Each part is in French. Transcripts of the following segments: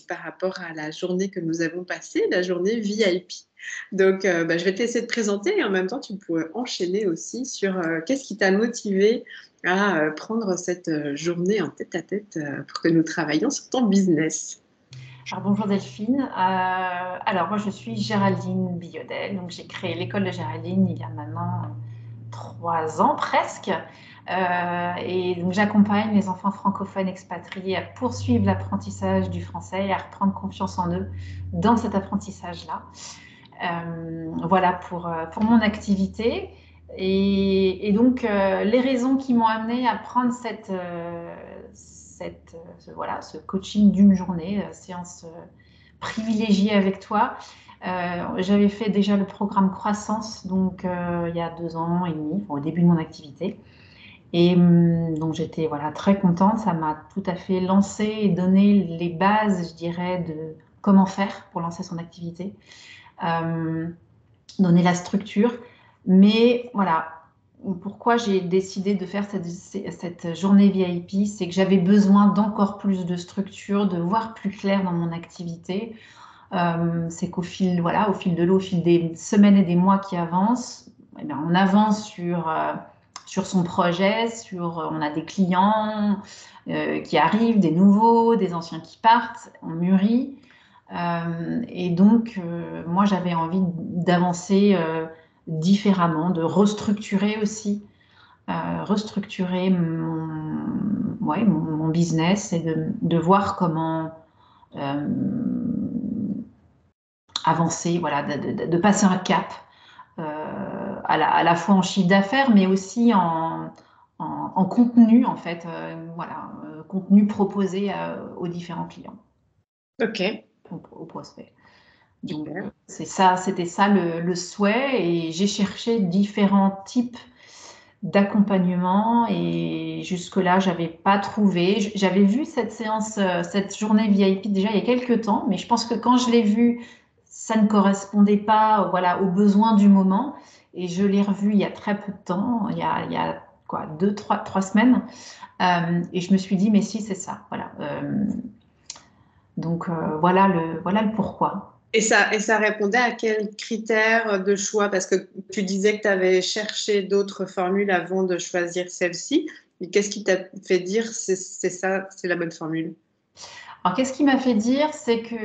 par rapport à la journée que nous avons passée, la journée VIP. Donc, je vais te laisser te présenter et en même temps, tu pourrais enchaîner aussi sur qu'est-ce qui t'a motivé à prendre cette journée en tête-à-tête pour que nous travaillions sur ton business. Alors, bonjour Delphine. Alors moi je suis Géraldine Biodel, donc j'ai créé l'école de Géraldine il y a maintenant 3 ans presque. Et donc j'accompagne les enfants francophones expatriés à poursuivre l'apprentissage du français et à reprendre confiance en eux dans cet apprentissage-là. Voilà pour mon activité. Et donc les raisons qui m'ont amenée à prendre ce coaching d'une journée, séance privilégiée avec toi. J'avais fait déjà le programme Croissance, donc il y a 2 ans et demi, au début de mon activité. Et donc j'étais très contente, ça m'a tout à fait lancé et donné les bases, je dirais, de comment faire pour lancer son activité, donner la structure. Mais voilà, pourquoi j'ai décidé de faire cette journée VIP, c'est que j'avais besoin d'encore plus de structure, de voir plus clair dans mon activité. C'est qu'au fil, au fil de l'eau, au fil des semaines et des mois qui avancent, on avance sur son projet, on a des clients qui arrivent, des nouveaux, des anciens qui partent, on mûrit. Et donc, moi, j'avais envie d'avancer différemment, de restructurer aussi, restructurer mon business et de voir comment avancer, de passer un cap, à la fois en chiffre d'affaires, mais aussi en contenu, en fait, contenu proposé aux différents clients, Ok, aux prospects. Donc, super. c'était ça le souhait, et j'ai cherché différents types d'accompagnement et jusque-là, j'avais pas trouvé. J'avais vu cette séance, cette journée VIP déjà il y a quelques temps, mais je pense que quand je l'ai vue, ça ne correspondait pas, aux besoins du moment, et je l'ai revue il y a très peu de temps, il y a quoi, 3 semaines, et je me suis dit, mais si, c'est ça, voilà. Donc voilà le pourquoi. Et ça répondait à quels critères de choix? Parce que tu disais que tu avais cherché d'autres formules avant de choisir celle-ci. Et qu'est-ce qui t'a fait dire c'est ça, c'est la bonne formule? Alors, qu'est-ce qui m'a fait dire, c'est que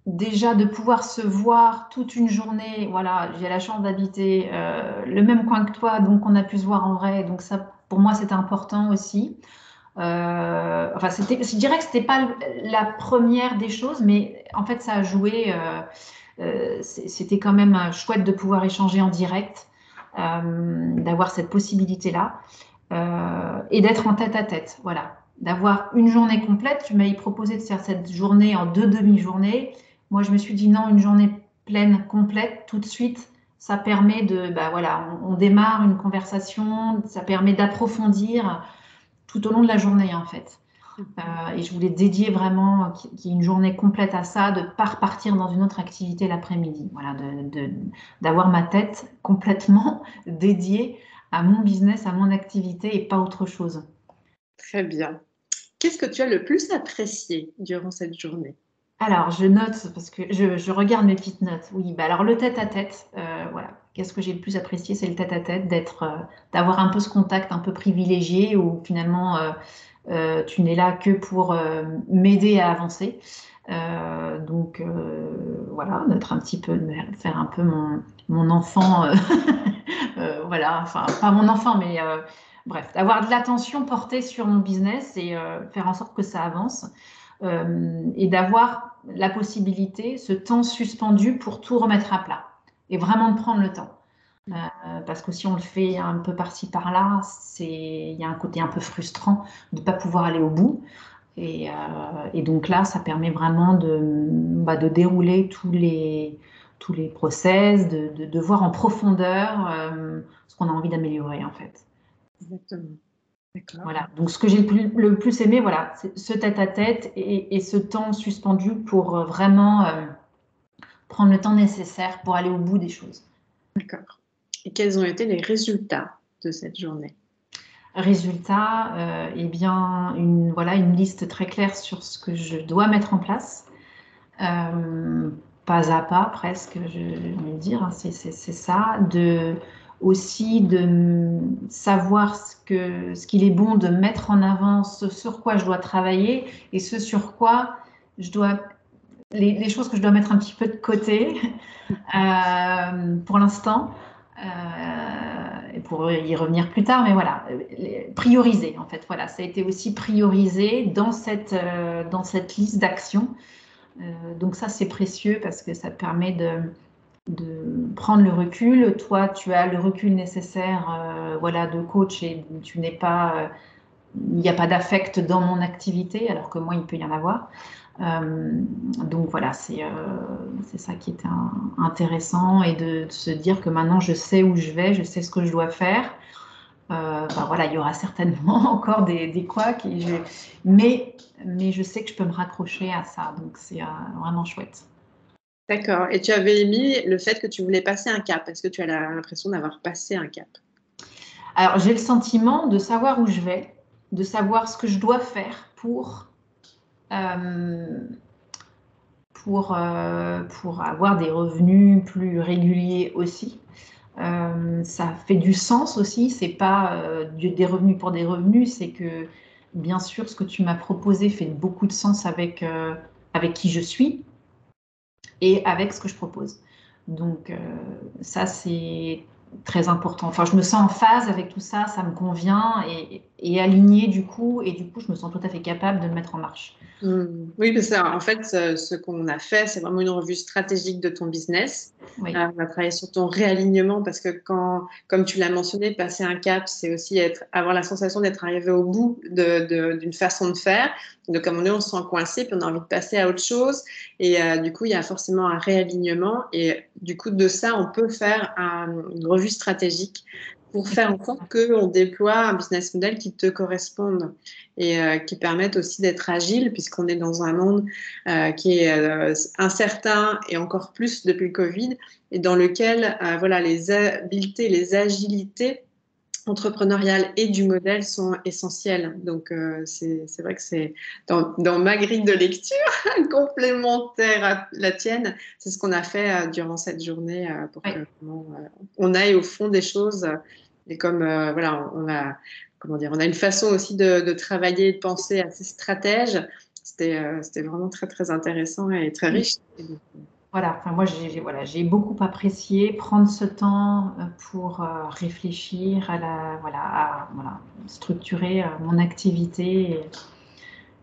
déjà de pouvoir se voir toute une journée, voilà, j'ai la chance d'habiter le même coin que toi, donc on a pu se voir en vrai, donc ça, pour moi, c'était important aussi. Je dirais que c'était pas la première des choses, mais en fait, ça a joué. C'était quand même chouette de pouvoir échanger en direct, d'avoir cette possibilité-là. Et d'être en tête-à-tête, voilà. D'avoir une journée complète. Tu m'avais proposé de faire cette journée en 2 demi-journées. Moi, je me suis dit non, une journée pleine, complète, tout de suite. Ça permet on démarre une conversation, ça permet d'approfondir tout au long de la journée, en fait. Et je voulais dédier vraiment qu'il y ait une journée complète à ça, de ne pas repartir dans une autre activité l'après-midi. Voilà, d'avoir ma tête complètement dédiée à mon business, à mon activité et pas autre chose. Très bien. Qu'est-ce que tu as le plus apprécié durant cette journée? Alors, je note, parce que je regarde mes petites notes. Oui, alors le tête-à-tête, voilà. Qu'est-ce que j'ai le plus apprécié? C'est le tête-à-tête, d'avoir un peu ce contact un peu privilégié où finalement tu n'es là que pour m'aider à avancer. Donc voilà, d'être un petit peu, de faire un peu mon enfant, voilà, enfin pas mon enfant, mais bref, d'avoir de l'attention portée sur mon business et faire en sorte que ça avance. Et d'avoir la possibilité, ce temps suspendu pour tout remettre à plat et vraiment de prendre le temps. Parce que si on le fait un peu par-ci par-là, il y a un côté un peu frustrant de ne pas pouvoir aller au bout. Et donc là, ça permet vraiment de dérouler tous les process, de voir en profondeur ce qu'on a envie d'améliorer en fait. Exactement. D'accord. Voilà. Donc ce que j'ai le plus aimé, voilà, c'est ce tête-à-tête et ce temps suspendu pour vraiment prendre le temps nécessaire pour aller au bout des choses. D'accord. Et quels ont été les résultats de cette journée? Résultat, eh bien, une liste très claire sur ce que je dois mettre en place. Pas à pas, presque, je vais dire, hein, c'est ça. Aussi de savoir ce qu'il est bon de mettre en avant, ce sur quoi je dois travailler et ce sur quoi je dois, les choses que je dois mettre un petit peu de côté pour l'instant. Et pour y revenir plus tard, mais voilà, prioriser en fait, voilà, ça a été aussi priorisé dans cette liste d'actions. Donc ça, c'est précieux parce que ça te permet de prendre le recul. Toi, tu as le recul nécessaire, voilà, de coach et tu n'es pas, il n'y a pas d'affect dans mon activité, alors que moi, il peut y en avoir. Donc voilà, c'est ça qui est intéressant et de se dire que maintenant, je sais où je vais, je sais ce que je dois faire. Voilà, il y aura certainement encore des couacs, mais je sais que je peux me raccrocher à ça, donc c'est vraiment chouette. D'accord. Et tu avais mis le fait que tu voulais passer un cap. Est-ce que tu as l'impression d'avoir passé un cap? Alors, j'ai le sentiment de savoir où je vais, de savoir ce que je dois faire euh, pour avoir des revenus plus réguliers aussi. Ça fait du sens aussi, c'est pas des revenus pour des revenus, c'est que bien sûr ce que tu m'as proposé fait beaucoup de sens avec qui je suis et avec ce que je propose. Donc ça c'est très important. Enfin, je me sens en phase avec tout ça, ça me convient et aligné du coup, et du coup je me sens tout à fait capable de le mettre en marche. Oui, parce que en fait, ce qu'on a fait, c'est vraiment une revue stratégique de ton business. Oui, On a travaillé sur ton réalignement parce que comme tu l'as mentionné, passer un cap, c'est aussi avoir la sensation d'être arrivé au bout d'une façon de faire. Donc, comme on est, on se sent coincé, puis on a envie de passer à autre chose. Et du coup, il y a forcément un réalignement. Et du coup, de ça, on peut faire une revue stratégique pour faire en sorte qu'on déploie un business model qui te corresponde et qui permettent aussi d'être agile puisqu'on est dans un monde qui est incertain et encore plus depuis le Covid et dans lequel voilà, les habiletés, les agilités entrepreneuriales et du modèle sont essentielles. Donc c'est vrai que c'est dans ma grille de lecture complémentaire à la tienne, c'est ce qu'on a fait durant cette journée pour oui. que on aille au fond des choses. Et comme voilà, on a comment dire, on a une façon aussi de travailler et de penser assez stratège. C'était vraiment très très intéressant et très riche. Voilà, enfin, moi j'ai beaucoup apprécié prendre ce temps pour réfléchir voilà, structurer mon activité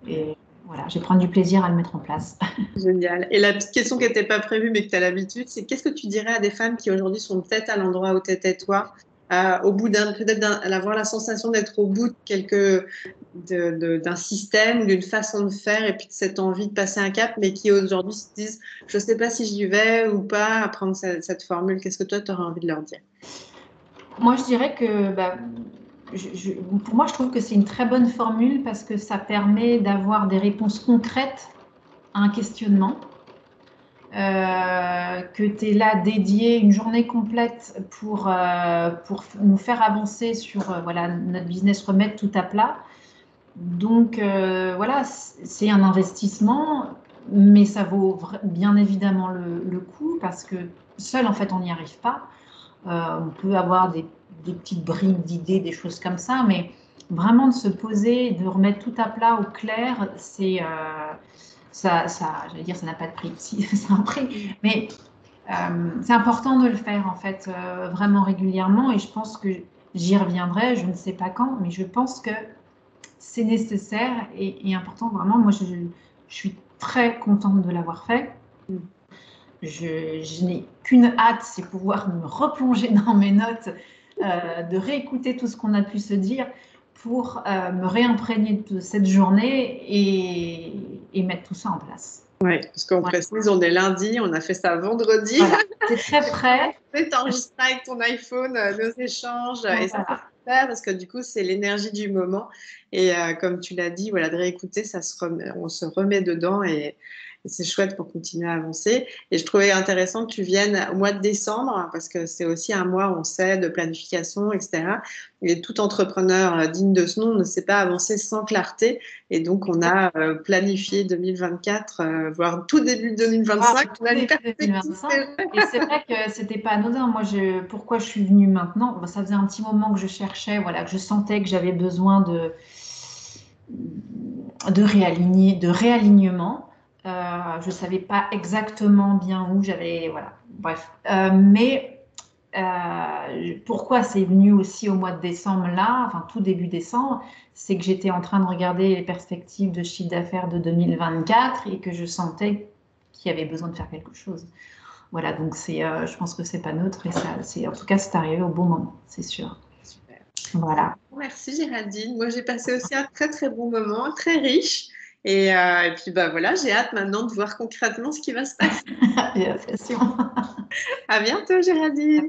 et voilà, je vais prendre du plaisir à le mettre en place. Génial. Et la petite question qui n'était pas prévue, mais que tu as l'habitude, c'est qu'est-ce que tu dirais à des femmes qui aujourd'hui sont peut-être à l'endroit où tu étais toi, au bout avoir la sensation d'être au bout d'un système ou d'une façon de faire, et puis de cette envie de passer un cap, mais qui aujourd'hui se disent, je ne sais pas si j'y vais ou pas, à prendre cette formule. Qu'est-ce que toi, tu aurais envie de leur dire? Moi je dirais que pour moi je trouve que c'est une très bonne formule parce que ça permet d'avoir des réponses concrètes à un questionnement. Que tu es là dédié une journée complète pour nous faire avancer sur voilà, notre business, remettre tout à plat. Donc voilà, c'est un investissement, mais ça vaut bien évidemment le coup parce que seul en fait on n'y arrive pas. On peut avoir des petites bribes d'idées, des choses comme ça, mais vraiment de se poser, de remettre tout à plat au clair, c'est j'allais dire, ça n'a pas de prix. Si, c'est un prix, mais c'est important de le faire en fait vraiment régulièrement et je pense que j'y reviendrai, je ne sais pas quand, mais je pense que c'est nécessaire et important vraiment. Moi, je suis très contente de l'avoir fait. Je n'ai qu'une hâte, c'est pouvoir me replonger dans mes notes, de réécouter tout ce qu'on a pu se dire pour me réimprégner de cette journée et mettre tout ça en place. Oui, parce qu'on précise, on est lundi, on a fait ça vendredi. Voilà, c'est très frais. Tu enregistré avec ton iPhone nos échanges et ça c'est Voilà. super parce que du coup c'est l'énergie du moment et comme tu l'as dit, voilà, de réécouter, on se remet dedans Et c'est chouette pour continuer à avancer. Et je trouvais intéressant que tu viennes au mois de décembre, parce que c'est aussi un mois où on sait de planification, etc. Et tout entrepreneur digne de ce nom ne sait pas avancer sans clarté. Et donc, on a planifié 2024, voire tout début Ah, 2025. On a une début perspective 2025. déjà. Et c'est vrai que c'était pas anodin. Moi, pourquoi je suis venue maintenant? Bah, ça faisait un petit moment que je cherchais, voilà, que je sentais que j'avais besoin de réalignement. Je savais pas exactement bien où j'avais, voilà, bref. Mais pourquoi c'est venu aussi au mois de décembre là, enfin tout début décembre, c'est que j'étais en train de regarder les perspectives de chiffre d'affaires de 2024 et que je sentais qu'il y avait besoin de faire quelque chose. Voilà, donc je pense que c'est pas neutre et ça, en tout cas, c'est arrivé au bon moment, c'est sûr. Super. Voilà. Merci Géraldine. Moi, j'ai passé aussi un très très bon moment, très riche. Et puis bah voilà, j'ai hâte maintenant de voir concrètement ce qui va se passer. J'ai l'impression. À bientôt Géraldine.